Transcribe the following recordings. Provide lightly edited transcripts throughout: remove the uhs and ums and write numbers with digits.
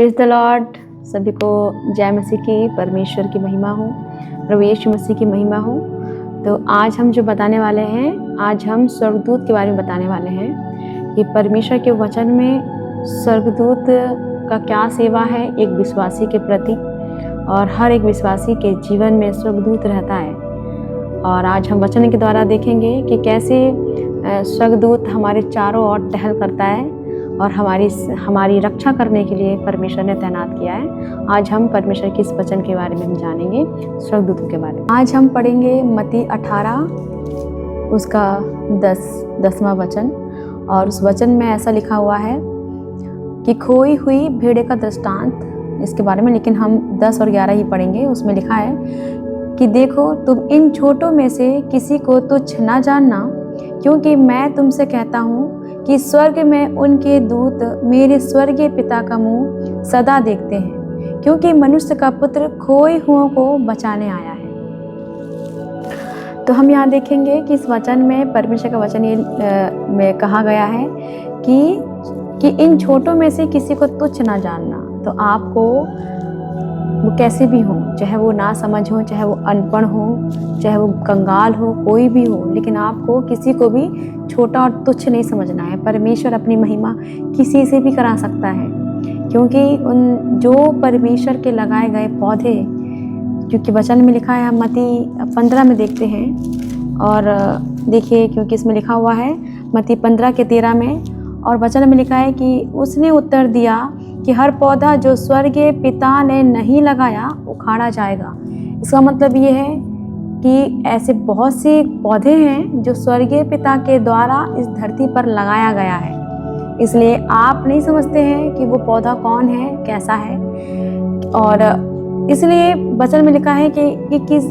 Praise the Lord. सभी को जय मसीह की, परमेश्वर की महिमा हो, प्रभु यीशु मसीह की महिमा हो। तो आज हम जो बताने वाले हैं, आज हम स्वर्गदूत के बारे में बताने वाले हैं कि परमेश्वर के वचन में स्वर्गदूत का क्या सेवा है एक विश्वासी के प्रति, और हर एक विश्वासी के जीवन में स्वर्गदूत रहता है। और आज हम वचन के द्वारा देखेंगे कि कैसे स्वर्गदूत हमारे चारों ओर टहल करता है और हमारी रक्षा करने के लिए परमेश्वर ने तैनात किया है। आज हम परमेश्वर के इस वचन के बारे में हम जानेंगे, स्वर्गदूतों के बारे में। आज हम पढ़ेंगे मत्ती 18 उसका 10वां वचन। और उस वचन में ऐसा लिखा हुआ है कि खोई हुई भेड़े का दृष्टांत इसके बारे में, लेकिन हम 10 और 11 ही पढ़ेंगे। उसमें लिखा है कि देखो, तुम इन छोटों में से किसी को तुच्छ न जानना, क्योंकि मैं तुमसे कहता हूँ कि स्वर्ग में उनके दूत मेरे स्वर्गीय पिता का मुंह सदा देखते हैं, क्योंकि मनुष्य का पुत्र खोए हुओं को बचाने आया है। तो हम यहाँ देखेंगे कि इस वचन में, परमेश्वर का वचन ये में कहा गया है कि इन छोटों में से किसी को तुच्छ ना जानना। तो आपको वो कैसे भी हो, चाहे वो ना समझ हो, चाहे वो अनपढ़ हो, चाहे वो कंगाल हो, कोई भी हो, लेकिन आपको किसी को भी छोटा और तुच्छ नहीं समझना है। परमेश्वर अपनी महिमा किसी से भी करा सकता है, क्योंकि उन जो परमेश्वर के लगाए गए पौधे, क्योंकि वचन में लिखा है, हम मत्ती 15 में देखते हैं। और देखिए, क्योंकि इसमें लिखा हुआ है मत्ती 15 के 13 में, और वचन में लिखा है कि उसने उत्तर दिया कि हर पौधा जो स्वर्गीय पिता ने नहीं लगाया उखाड़ा जाएगा। इसका मतलब ये है कि ऐसे बहुत से पौधे हैं जो स्वर्गीय पिता के द्वारा इस धरती पर लगाया गया है। इसलिए आप नहीं समझते हैं कि वो पौधा कौन है, कैसा है। और इसलिए वचन में लिखा है कि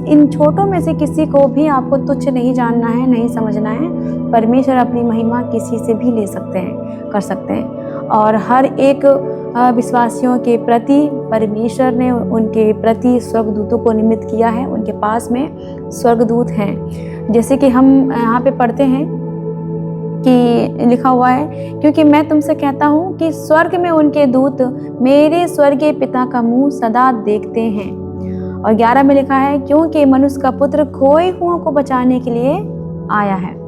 इन छोटों में से किसी को भी आपको तुच्छ नहीं जानना है, नहीं समझना है। परमेश्वर अपनी महिमा किसी से भी ले सकते हैं, कर सकते हैं। और हर एक विश्वासियों के प्रति परमेश्वर ने उनके प्रति स्वर्गदूतों को निमित्त किया है। उनके पास में स्वर्गदूत हैं। जैसे कि हम यहाँ पे पढ़ते हैं कि लिखा हुआ है, क्योंकि मैं तुमसे कहता हूँ कि स्वर्ग में उनके दूत मेरे स्वर्गीय पिता का मुंह सदा देखते हैं। और 11 में लिखा है, क्योंकि मनुष्य का पुत्र खोए हुओं को बचाने के लिए आया है।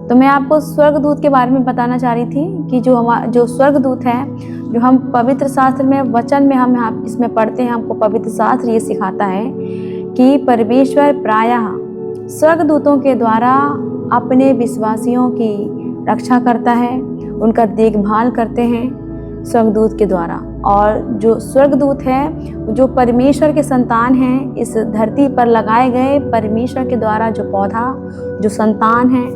तो मैं आपको स्वर्गदूत के बारे में बताना चाह रही थी कि जो स्वर्गदूत है, जो हम पवित्र शास्त्र में, वचन में हम इसमें पढ़ते हैं, हमको पवित्र शास्त्र ये सिखाता है कि परमेश्वर प्रायः स्वर्गदूतों के द्वारा अपने विश्वासियों की रक्षा करता है, उनका देखभाल करते हैं स्वर्गदूत के द्वारा। और जो स्वर्गदूत है, जो परमेश्वर के संतान हैं, इस धरती पर लगाए गए परमेश्वर के द्वारा जो पौधा, जो संतान है,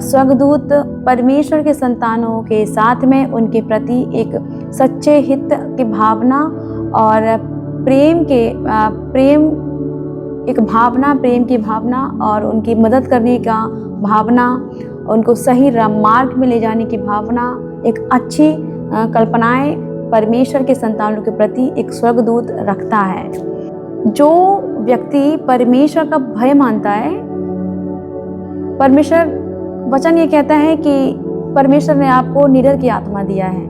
स्वर्गदूत परमेश्वर के संतानों के साथ में उनके प्रति एक सच्चे हित की भावना और प्रेम की भावना और उनकी मदद करने का भावना, उनको सही मार्ग में ले जाने की भावना, एक अच्छी कल्पनाएं परमेश्वर के संतानों के प्रति एक स्वर्गदूत रखता है। जो व्यक्ति परमेश्वर का भय मानता है, परमेश्वर, वचन ये कहता है कि परमेश्वर ने आपको निडर की आत्मा दिया है।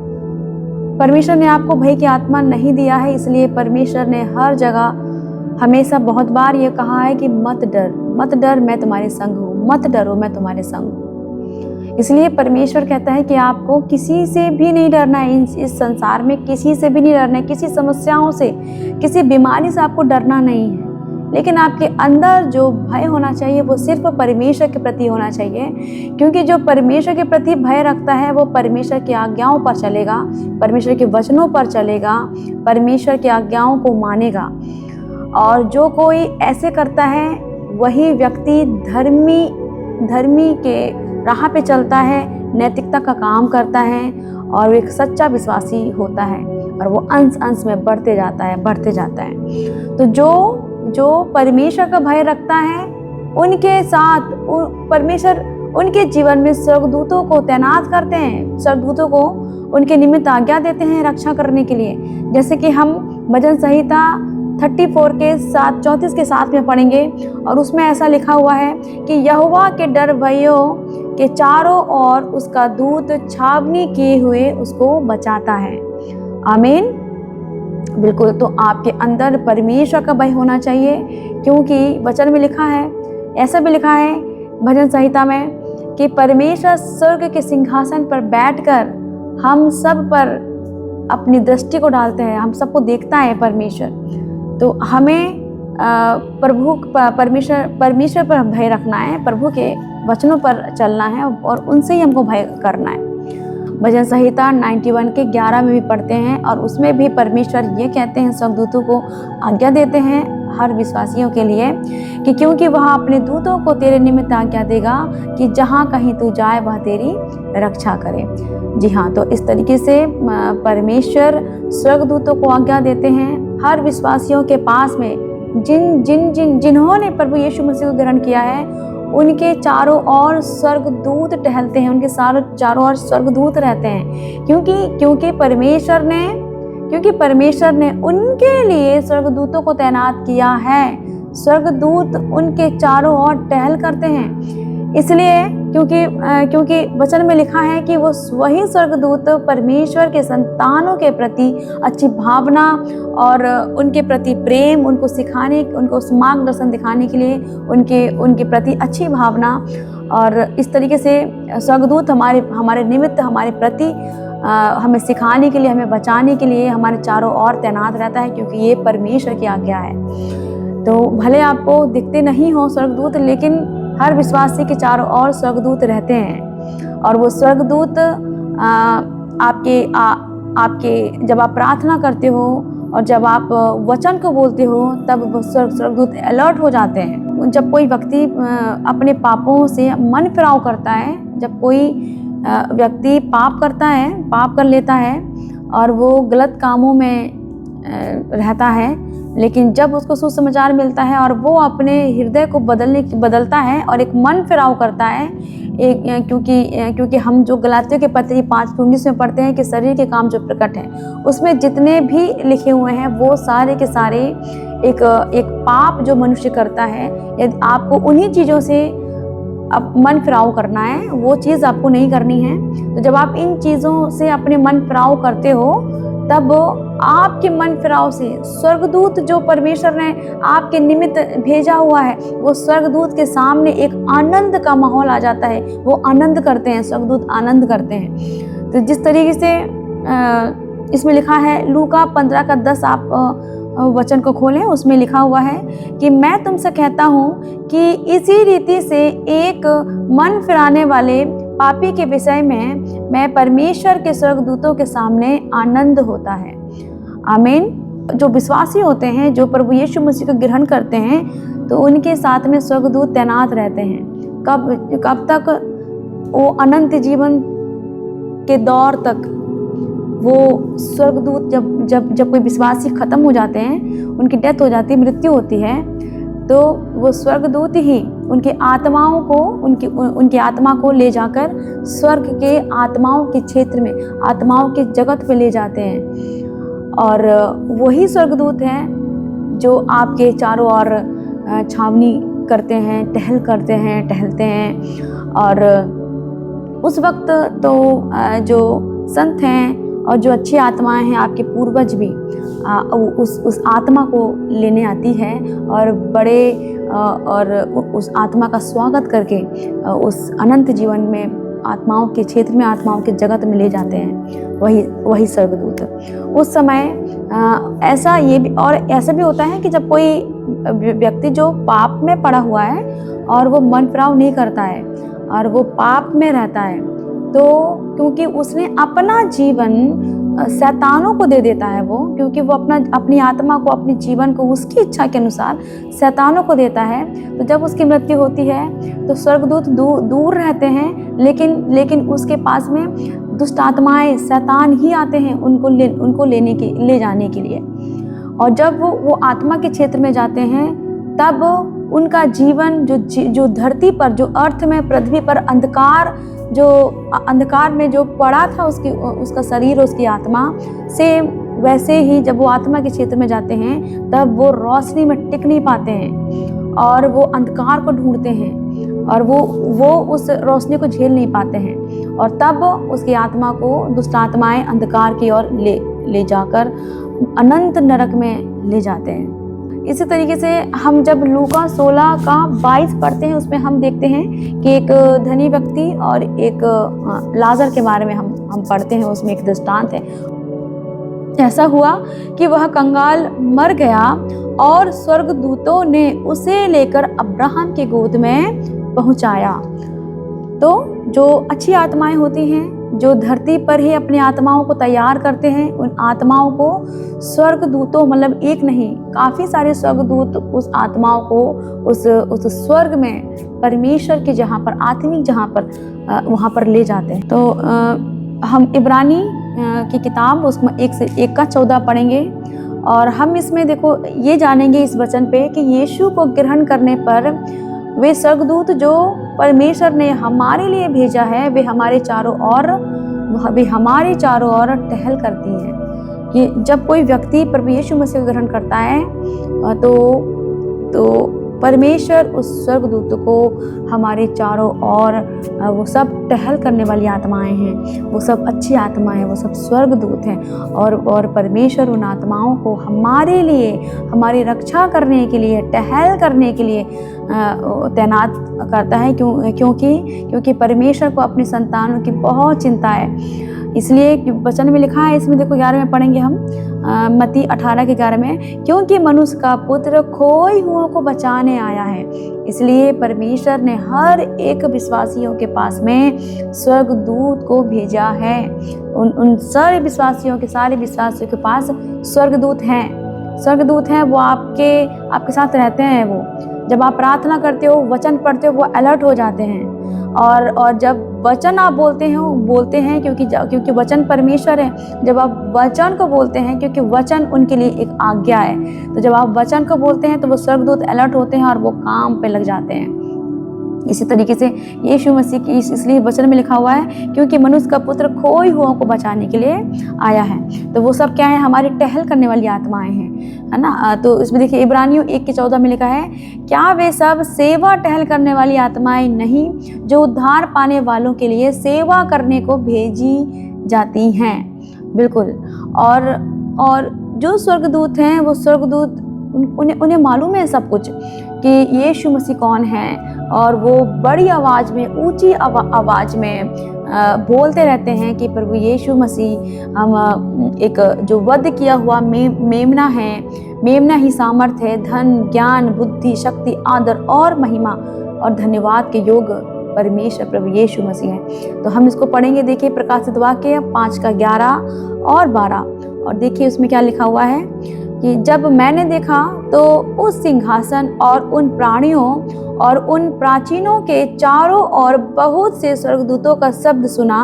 परमेश्वर ने आपको भय की आत्मा नहीं दिया है। इसलिए परमेश्वर ने हर जगह हमेशा बहुत बार ये कहा है कि मत डर, मैं तुम्हारे संग हूँ, मत डरो, मैं तुम्हारे संग हूँ। इसलिए परमेश्वर कहता है कि आपको किसी से भी नहीं डरना है, इस संसार में किसी से भी नहीं डरना है, किसी समस्याओं से, किसी बीमारी से आपको डरना नहीं है। लेकिन आपके अंदर जो भय होना चाहिए वो सिर्फ परमेश्वर के प्रति होना चाहिए, क्योंकि जो परमेश्वर के प्रति भय रखता है वो परमेश्वर की आज्ञाओं पर चलेगा, परमेश्वर के वचनों पर चलेगा, परमेश्वर की आज्ञाओं को मानेगा। और जो कोई ऐसे करता है वही व्यक्ति धर्मी के राह पे चलता है, नैतिकता का काम करता है, और एक सच्चा विश्वासी होता है, और वो अंश में बढ़ते जाता है। तो जो परमेश्वर का भय रखता है, उनके साथ परमेश्वर उनके जीवन में स्वर्गदूतों को तैनात करते हैं, स्वर्गदूतों को उनके निमित्त आज्ञा देते हैं रक्षा करने के लिए। जैसे कि हम भजन संहिता 34 के 34 के 7 में पढ़ेंगे, और उसमें ऐसा लिखा हुआ है कि यहोवा के डर भयों के चारों ओर उसका दूत छावनी किए हुए उसको बचाता है। आमीन। बिल्कुल, तो आपके अंदर परमेश्वर का भय होना चाहिए, क्योंकि वचन में लिखा है, ऐसा भी लिखा है भजन संहिता में कि परमेश्वर स्वर्ग के सिंहासन पर बैठकर हम सब पर अपनी दृष्टि को डालते हैं, हम सबको देखता है परमेश्वर। तो हमें परमेश्वर पर भय रखना है, प्रभु के वचनों पर चलना है और उनसे ही हमको भय करना है। भजन संहिता 91 के 11 में भी पढ़ते हैं और उसमें भी परमेश्वर ये कहते हैं, स्वर्गदूतों को आज्ञा देते हैं हर विश्वासियों के लिए कि क्योंकि वह अपने दूतों को तेरे निमित्त आज्ञा देगा कि जहाँ कहीं तू जाए वह तेरी रक्षा करे। जी हाँ, तो इस तरीके से परमेश्वर स्वर्गदूतों को आज्ञा देते हैं हर विश्वासियों के पास में जिन्होंने प्रभु यीशु मसीह को ग्रहण किया है, उनके चारों ओर स्वर्गदूत टहलते हैं, उनके चारों ओर स्वर्गदूत रहते हैं, क्योंकि परमेश्वर ने उनके लिए स्वर्गदूतों को तैनात किया है। स्वर्गदूत उनके चारों ओर टहल करते हैं, इसलिए क्योंकि वचन में लिखा है कि वही स्वर्गदूत परमेश्वर के संतानों के प्रति अच्छी भावना और उनके प्रति प्रेम, उनको मार्गदर्शन दिखाने के लिए उनके प्रति अच्छी भावना, और इस तरीके से स्वर्गदूत हमारे निमित्त, हमारे प्रति हमें सिखाने के लिए, हमें बचाने के लिए हमारे चारों ओर तैनात रहता है, क्योंकि ये परमेश्वर की आज्ञा है। तो भले आपको दिखते नहीं हो स्वर्गदूत, लेकिन हर विश्वासी के चारों ओर स्वर्गदूत रहते हैं, और वो स्वर्गदूत आपके जब आप प्रार्थना करते हो और जब आप वचन को बोलते हो, तब वो स्वर्गदूत अलर्ट हो जाते हैं। जब कोई व्यक्ति अपने पापों से मन फिराव करता है, जब कोई व्यक्ति पाप कर लेता है और वो गलत कामों में रहता है, लेकिन जब उसको सुसमाचार मिलता है और वो अपने हृदय को बदलता है और एक मन फिराव करता है, क्योंकि हम जो गलातियों के पत्री 5:19 में पढ़ते हैं कि शरीर के काम जो प्रकट है, उसमें जितने भी लिखे हुए हैं वो सारे के सारे एक पाप जो मनुष्य करता है। यदि आपको उन्हीं चीज़ों से अब मन फिराव करना है, वो चीज़ आपको नहीं करनी है। तो जब आप इन चीज़ों से अपने मन फिराव करते हो, तब आपके मन फिराव से स्वर्गदूत जो परमेश्वर ने आपके निमित्त भेजा हुआ है, वो स्वर्गदूत के सामने एक आनंद का माहौल आ जाता है। वो आनंद करते हैं, स्वर्गदूत आनंद करते हैं। तो जिस तरीके से इसमें लिखा है, लूका 15:10 आप वचन को खोलें, उसमें लिखा हुआ है कि मैं तुमसे कहता हूँ कि इसी रीति से एक मन फिराने वाले पापी के विषय में मैं परमेश्वर के स्वर्गदूतों के सामने आनंद होता है। आमीन। जो विश्वासी होते हैं, जो प्रभु यीशु मसीह को ग्रहण करते हैं, तो उनके साथ में स्वर्गदूत तैनात रहते हैं। कब तक? वो अनंत जीवन के दौर तक वो स्वर्गदूत, जब कोई विश्वासी खत्म हो जाते हैं, उनकी डेथ हो जाती है, मृत्यु होती है, तो वो स्वर्गदूत ही उनकी आत्मा को ले जाकर स्वर्ग के आत्माओं के क्षेत्र में, आत्माओं के जगत पे ले जाते हैं। और वही स्वर्गदूत हैं जो आपके चारों ओर छावनी करते हैं, टहलते हैं। और उस वक्त तो जो संत हैं और जो अच्छी आत्माएं हैं, आपके पूर्वज भी उस आत्मा को लेने आती है और उस आत्मा का स्वागत करके उस अनंत जीवन में, आत्माओं के क्षेत्र में, आत्माओं के जगत में ले जाते हैं वही स्वर्गदूत। उस समय ऐसा भी होता है कि जब कोई व्यक्ति जो पाप में पड़ा हुआ है और वो मन फिराव नहीं करता है और वो पाप में रहता है, तो क्योंकि उसने अपना जीवन शैतानों को दे देता है, वो क्योंकि वो अपनी आत्मा को, अपने जीवन को उसकी इच्छा के अनुसार शैतानों को देता है, तो जब उसकी मृत्यु होती है तो स्वर्गदूत दूर रहते हैं, लेकिन उसके पास में दुष्ट आत्माएं, शैतान ही आते हैं उनको ले जाने के लिए। और जब वो आत्मा के क्षेत्र में जाते हैं, तब उनका जीवन जो धरती पर, जो अर्थ में, पृथ्वी पर अंधकार में जो पड़ा था, उसका शरीर, उसकी आत्मा से, वैसे ही जब वो आत्मा के क्षेत्र में जाते हैं, तब वो रोशनी में टिक नहीं पाते हैं और वो अंधकार को ढूंढते हैं और वो उस रोशनी को झेल नहीं पाते हैं, और तब उसकी आत्मा को दुष्ट आत्माएं अंधकार की ओर ले जाकर अनंत नरक में ले जाते हैं। इसी तरीके से हम जब लूका 16 का 22 पढ़ते हैं, उसमें हम देखते हैं कि एक धनी व्यक्ति और एक लाजर के बारे में हम पढ़ते हैं। उसमें एक दृष्टांत है। ऐसा हुआ कि वह कंगाल मर गया और स्वर्गदूतों ने उसे लेकर अब्राहम के गोद में पहुंचाया। तो जो अच्छी आत्माएं होती हैं, जो धरती पर ही अपनी आत्माओं को तैयार करते हैं, उन आत्माओं को स्वर्गदूतों, मतलब एक नहीं काफ़ी सारे स्वर्गदूत उस आत्माओं को उस स्वर्ग में परमेश्वर के जहाँ पर आत्मिक जहाँ पर वहाँ पर ले जाते हैं। तो हम इब्रानी की किताब उसमें 1 से 1 का 14 पढ़ेंगे और हम इसमें देखो ये जानेंगे इस वचन पे कि यीशु को ग्रहण करने पर वे स्वर्गदूत जो परमेश्वर ने हमारे लिए भेजा है, वे हमारे चारों ओर टहल करती हैं। कि जब कोई व्यक्ति प्रभु यीशु मसीह को ग्रहण करता है तो परमेश्वर उस स्वर्गदूत को हमारे चारों ओर, वो सब टहल करने वाली आत्माएं हैं, वो सब अच्छी आत्माएं, वो सब स्वर्गदूत हैं और परमेश्वर उन आत्माओं को हमारे लिए, हमारी रक्षा करने के लिए, टहल करने के लिए तैनात करता है। क्योंकि परमेश्वर को अपनी संतानों की बहुत चिंता है। इसलिए वचन में लिखा है, इसमें देखो 11 में पढ़ेंगे हम, मत्ती 18 के 11 में, क्योंकि मनुष्य का पुत्र खोए हुओं को बचाने आया है। इसलिए परमेश्वर ने हर एक विश्वासियों के पास में स्वर्गदूत को भेजा है। उन सारे विश्वासियों के पास स्वर्गदूत हैं। वो आपके साथ रहते हैं। वो जब आप प्रार्थना करते हो, वचन पढ़ते हो, वो अलर्ट हो जाते हैं। और जब वचन आप बोलते हैं क्योंकि वचन परमेश्वर है। जब आप वचन को बोलते हैं, क्योंकि वचन उनके लिए एक आज्ञा है, तो जब आप वचन को बोलते हैं तो वो स्वर्गदूत अलर्ट होते हैं और वो काम पे लग जाते हैं। इसी तरीके से यीशु मसीह की इसलिए वचन में लिखा हुआ है, क्योंकि मनुष्य का पुत्र खोए हुओं को बचाने के लिए आया है। तो वो सब क्या है? हमारी टहल करने वाली आत्माएं हैं, है ना। तो इसमें देखिए इब्रानियों 1 के 14 में लिखा है, क्या वे सब सेवा टहल करने वाली आत्माएं नहीं जो उद्धार पाने वालों के लिए सेवा करने को भेजी जाती हैं? बिल्कुल। और जो स्वर्गदूत हैं, वो स्वर्गदूत उन्हें मालूम है सब कुछ कि यीशु मसीह कौन है, और वो बड़ी आवाज़ में, ऊंची आवाज़ में बोलते रहते हैं कि प्रभु यीशु मसीह, हम एक जो वध किया हुआ मेमना है, मेमना ही सामर्थ है, धन, ज्ञान, बुद्धि, शक्ति, आदर और महिमा और धन्यवाद के योग परमेश्वर प्रभु यीशु मसीह है। तो हम इसको पढ़ेंगे। देखिए प्रकाशित वाक्य 5 का 11 और 12, और देखिए उसमें क्या लिखा हुआ है कि जब मैंने देखा तो उस सिंहासन और उन प्राणियों और उन प्राचीनों के चारों ओर बहुत से स्वर्गदूतों का शब्द सुना,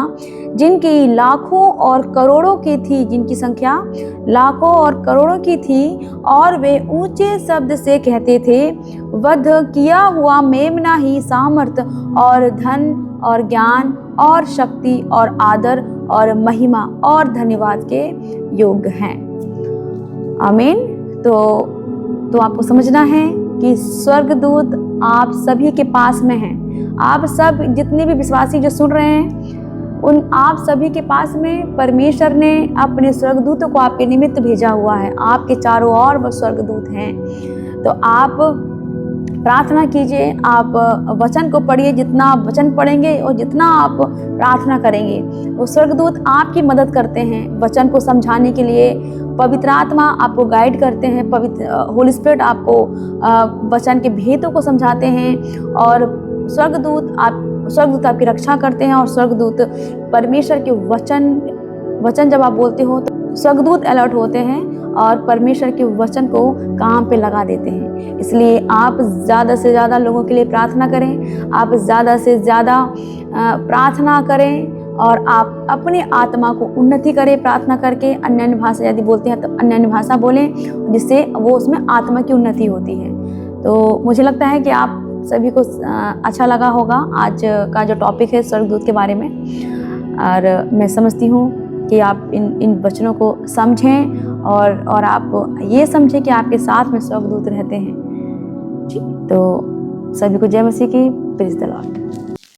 जिनकी लाखों और करोड़ों की थी, जिनकी संख्या लाखों और करोड़ों की थी, और वे ऊंचे शब्द से कहते थे, वध किया हुआ मेमना ही सामर्थ और धन और ज्ञान और शक्ति और आदर और महिमा और धन्यवाद के योग्य हैं। आमीन। तो आपको समझना है कि स्वर्गदूत आप सभी के पास में हैं। आप सब जितने भी विश्वासी जो सुन रहे हैं, उन आप सभी के पास में परमेश्वर ने अपने स्वर्गदूतों को आपके निमित्त भेजा हुआ है। आपके चारों ओर वो स्वर्गदूत हैं। तो आप प्रार्थना कीजिए, आप वचन को पढ़िए। जितना आप वचन पढ़ेंगे और जितना आप प्रार्थना करेंगे, वो स्वर्गदूत आपकी मदद करते हैं वचन को समझाने के लिए। पवित्र आत्मा आपको गाइड करते हैं, होली स्पिरिट आपको वचन के भेदों को समझाते हैं, और स्वर्गदूत आपकी रक्षा करते हैं। और स्वर्गदूत परमेश्वर के वचन जब आप बोलते हो तो स्वर्गदूत अलर्ट होते हैं और परमेश्वर के वचन को काम पे लगा देते हैं। इसलिए आप ज़्यादा से ज़्यादा लोगों के लिए प्रार्थना करें, आप ज़्यादा से ज़्यादा प्रार्थना करें, और आप अपने आत्मा को उन्नति करें प्रार्थना करके। अन्य भाषा यदि बोलते हैं तो अन्य भाषा बोलें, जिससे वो उसमें आत्मा की उन्नति होती है। तो मुझे लगता है कि आप सभी को अच्छा लगा होगा आज का जो टॉपिक है स्वर्गदूत के बारे में, और मैं समझती हूँ कि आप इन वचनों को समझें और आप ये समझें कि आपके साथ में स्वर्गदूत रहते हैं। तो सभी को जय मसीह की, प्रेज़ द लॉर्ड।